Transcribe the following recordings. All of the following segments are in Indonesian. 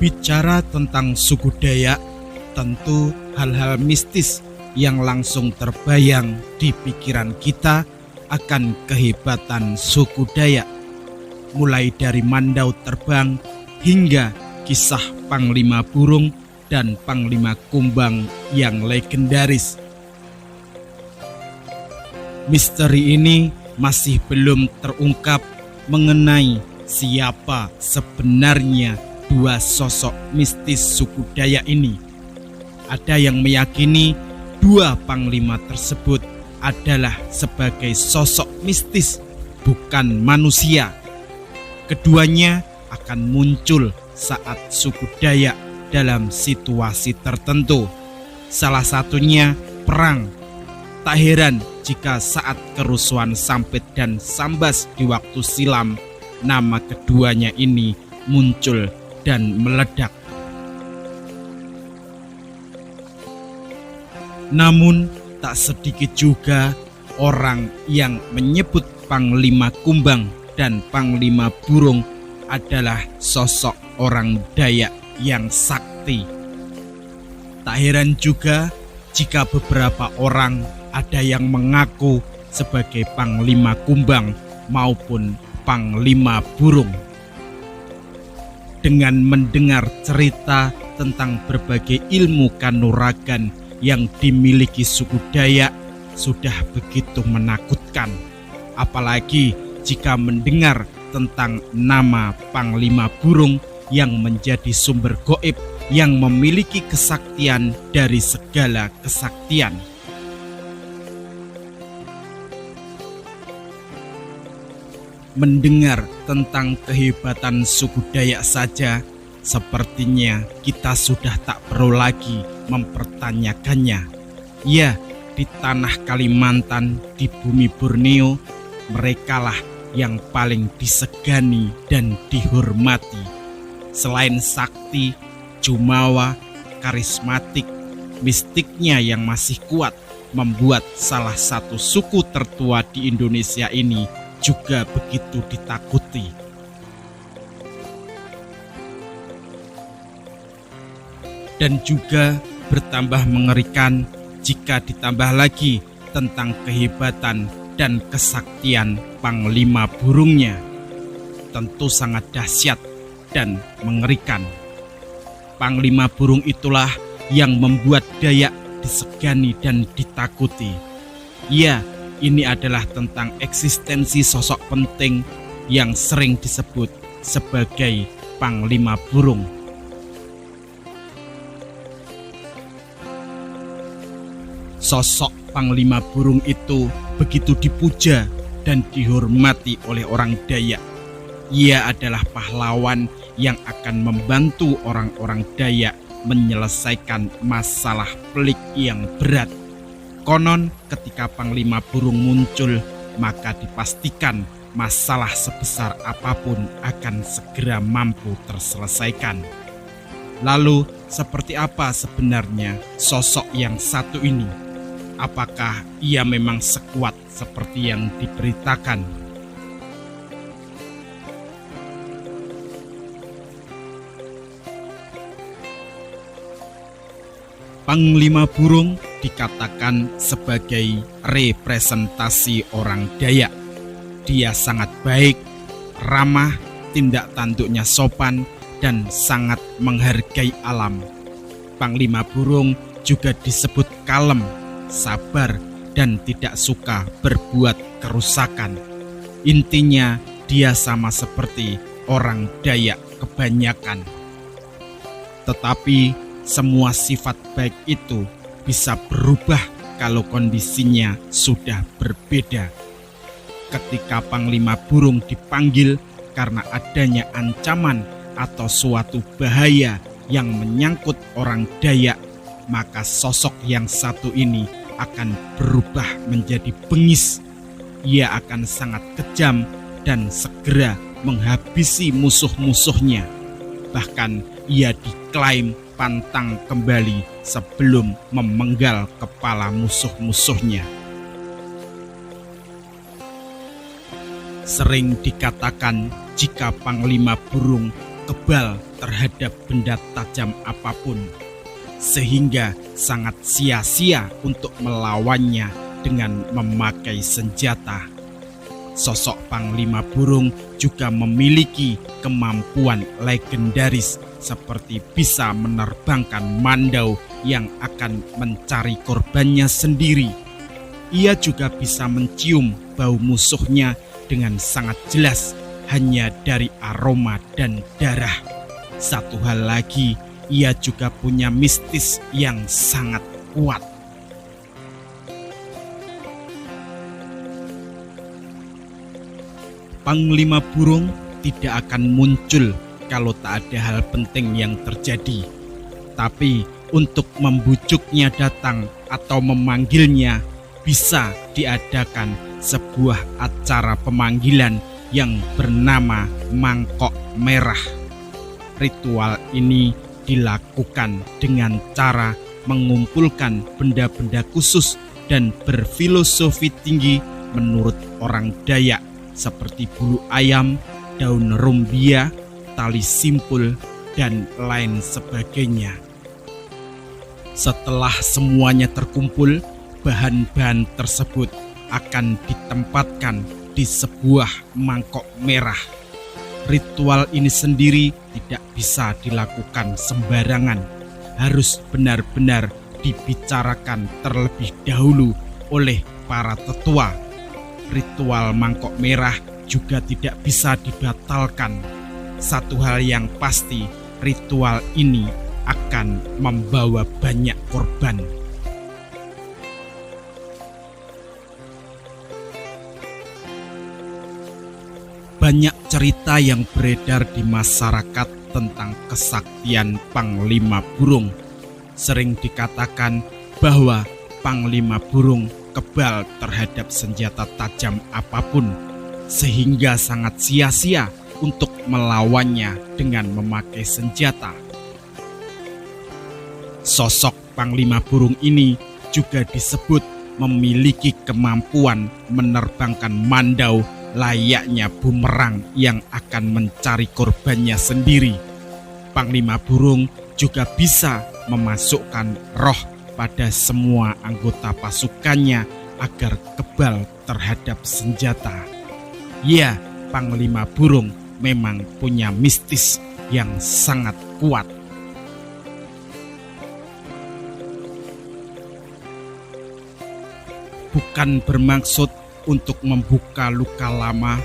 Bicara tentang suku Dayak, tentu hal-hal mistis yang langsung terbayang di pikiran kita akan kehebatan suku Dayak. Mulai dari Mandau terbang hingga kisah Panglima Burung dan Panglima Kumbang yang legendaris. Misteri ini masih belum terungkap mengenai siapa sebenarnya dua sosok mistis suku Dayak ini. Ada yang meyakini dua panglima tersebut adalah sebagai sosok mistis, bukan manusia. Keduanya akan muncul saat suku Dayak dalam situasi tertentu. Salah satunya perang. Tak heran jika saat kerusuhan Sampit dan Sambas di waktu silam, nama keduanya ini muncul dan meledak. Namun tak sedikit juga orang yang menyebut Panglima Kumbang dan Panglima Burung adalah sosok orang Dayak yang sakti. Tak heran juga jika beberapa orang ada yang mengaku sebagai Panglima Kumbang maupun Panglima Burung. Dengan mendengar cerita tentang berbagai ilmu kanuragan yang dimiliki suku Dayak sudah begitu menakutkan. Apalagi jika mendengar tentang nama Panglima Burung yang menjadi sumber gaib yang memiliki kesaktian dari segala kesaktian. Mendengar tentang kehebatan suku Dayak saja, sepertinya kita sudah tak perlu lagi mempertanyakannya. Ya, di tanah Kalimantan, di bumi Borneo, merekalah yang paling disegani dan dihormati. Selain sakti, jumawa, karismatik, mistiknya yang masih kuat membuat salah satu suku tertua di Indonesia ini juga begitu ditakuti. Dan juga bertambah mengerikan jika ditambah lagi tentang kehebatan dan kesaktian Panglima Burungnya. Tentu sangat dahsyat dan mengerikan. Panglima Burung itulah yang membuat Dayak disegani dan ditakuti. Ya, ini adalah tentang eksistensi sosok penting yang sering disebut sebagai Panglima Burung. Sosok Panglima Burung itu begitu dipuja dan dihormati oleh orang Dayak. Ia adalah pahlawan yang akan membantu orang-orang Dayak menyelesaikan masalah pelik yang berat. Konon ketika Panglima Burung muncul, maka dipastikan masalah sebesar apapun akan segera mampu terselesaikan. Lalu seperti apa sebenarnya sosok yang satu ini? Apakah ia memang sekuat seperti yang diberitakan? Panglima Burung dikatakan sebagai representasi orang Dayak. Dia sangat baik, ramah, tindak tanduknya sopan, dan sangat menghargai alam. Panglima Burung juga disebut kalem, sabar, dan tidak suka berbuat kerusakan. Intinya, dia sama seperti orang Dayak kebanyakan. Tetapi semua sifat baik itu bisa berubah kalau kondisinya sudah berbeda. Ketika Panglima Burung dipanggil karena adanya ancaman atau suatu bahaya yang menyangkut orang Dayak, maka sosok yang satu ini akan berubah menjadi bengis. Ia akan sangat kejam dan segera menghabisi musuh-musuhnya. Bahkan ia diklaim pantang kembali sebelum memenggal kepala musuh-musuhnya. Sering dikatakan jika Panglima Burung kebal terhadap benda tajam apapun, sehingga sangat sia-sia untuk melawannya dengan memakai senjata. Sosok Panglima Burung juga memiliki kemampuan legendaris seperti bisa menerbangkan mandau yang akan mencari korbannya sendiri. Ia juga bisa mencium bau musuhnya dengan sangat jelas hanya dari aroma dan darah. Satu hal lagi, ia juga punya mistis yang sangat kuat. Panglima Burung tidak akan muncul kalau tak ada hal penting yang terjadi. Tapi untuk membujuknya datang atau memanggilnya, bisa diadakan sebuah acara pemanggilan yang bernama Mangkok Merah. Ritual ini dilakukan dengan cara mengumpulkan benda-benda khusus dan berfilosofi tinggi menurut orang Dayak, seperti bulu ayam, daun rumbia, tali simpul, dan lain sebagainya. Setelah semuanya terkumpul, bahan-bahan tersebut akan ditempatkan di sebuah mangkok merah. Ritual ini sendiri tidak bisa dilakukan sembarangan, harus benar-benar dibicarakan terlebih dahulu oleh para tetua. Ritual mangkok merah juga tidak bisa dibatalkan. Satu hal yang pasti, ritual ini akan membawa banyak korban. Banyak cerita yang beredar di masyarakat tentang kesaktian Panglima Burung. Sering dikatakan bahwa Panglima Burung kebal terhadap senjata tajam apapun, sehingga sangat sia-sia untuk melawannya dengan memakai senjata. Sosok Panglima Burung ini juga disebut memiliki kemampuan menerbangkan mandau layaknya bumerang yang akan mencari korbannya sendiri. Panglima Burung juga bisa memasukkan roh pada semua anggota pasukannya agar kebal terhadap senjata. Ya, Panglima Burung memang punya mistis yang sangat kuat. Bukan bermaksud untuk membuka luka lama,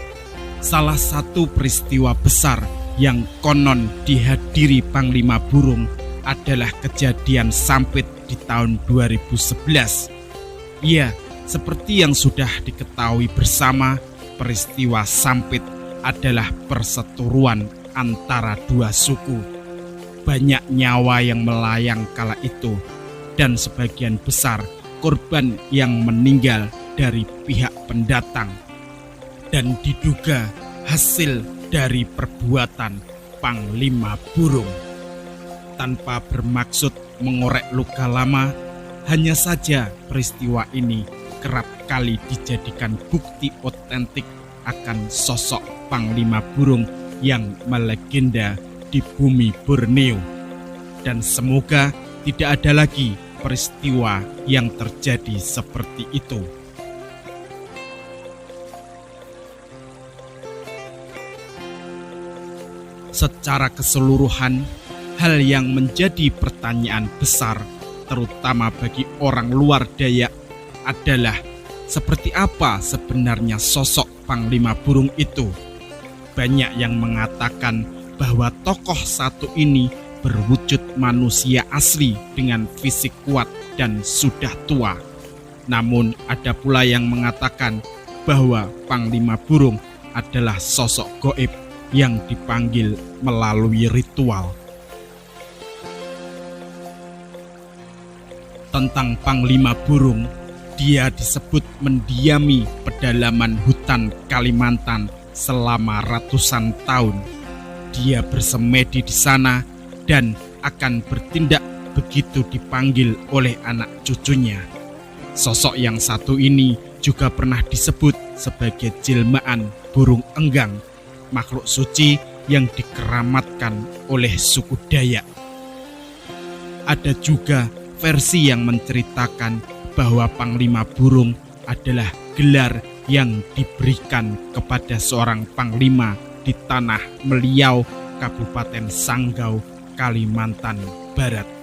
salah satu peristiwa besar yang konon dihadiri Panglima Burung adalah kejadian Sampit di tahun 2011. Ya, seperti yang sudah diketahui bersama, peristiwa Sampit adalah perseteruan antara dua suku. Banyak nyawa yang melayang kala itu, dan sebagian besar korban yang meninggal dari pihak pendatang, dan diduga hasil dari perbuatan Panglima Burung. Tanpa bermaksud mengorek luka lama, hanya saja peristiwa ini kerap kali dijadikan bukti otentik akan sosok Panglima Burung yang melegenda di bumi Borneo. Dan semoga tidak ada lagi peristiwa yang terjadi seperti itu. Secara keseluruhan, hal yang menjadi pertanyaan besar, terutama bagi orang luar Dayak, adalah seperti apa sebenarnya sosok Panglima Burung itu. Banyak yang mengatakan bahwa tokoh satu ini berwujud manusia asli dengan fisik kuat dan sudah tua. Namun ada pula yang mengatakan bahwa Panglima Burung adalah sosok gaib yang dipanggil melalui ritual. Tentang Panglima Burung, dia disebut mendiami pedalaman hutan Kalimantan selama ratusan tahun. Dia bersemedi di sana dan akan bertindak begitu dipanggil oleh anak cucunya. Sosok yang satu ini juga pernah disebut sebagai jelmaan burung enggang, makhluk suci yang dikeramatkan oleh suku Dayak. Ada juga versi yang menceritakan bahwa Panglima Burung adalah gelar yang diberikan kepada seorang panglima di tanah Meliau, Kabupaten Sanggau, Kalimantan Barat.